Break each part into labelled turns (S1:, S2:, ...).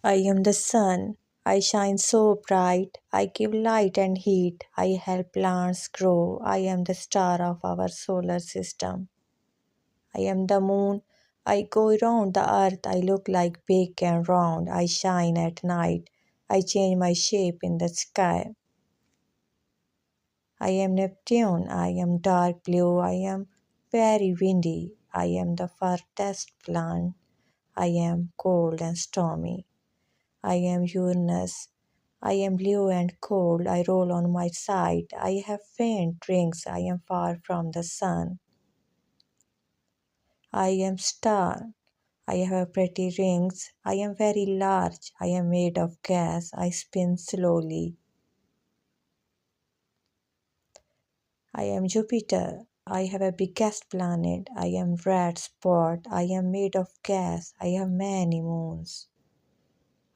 S1: I am the sun. I shine so bright. I give light and heat. I help plants grow. I am the star of our solar system. I am the moon. I go round the earth. I look like big and round. I shine at night. I change my shape in the sky. I am Neptune. I am dark blue. I am very windy. I am the farthest plant. I am cold and stormy. I am Uranus. I am blue and cold. I roll on my side. I have faint rings. I am far from the sun. I am star. I have pretty rings. I am very large. I am made of gas. I spin slowly. I am Jupiter. I have a biggest planet. I am red spot. I am made of gas. I have many moons.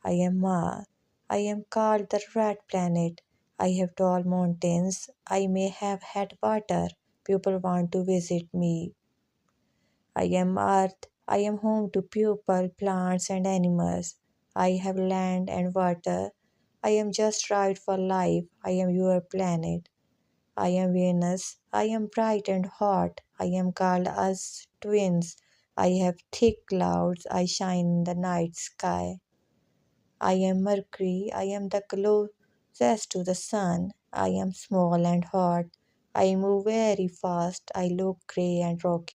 S1: I am Mars. I am called the red planet. I have tall mountains. I may have had water. People want to visit me. I am Earth. I am home to people, plants, and animals. I have land and water. I am just right for life. I am your planet. I am Venus. I am bright and hot. I am called us twins. I have thick clouds. I shine in the night sky. I am Mercury. I am the closest to the sun. I am small and hot. I move very fast. I look grey and rocky.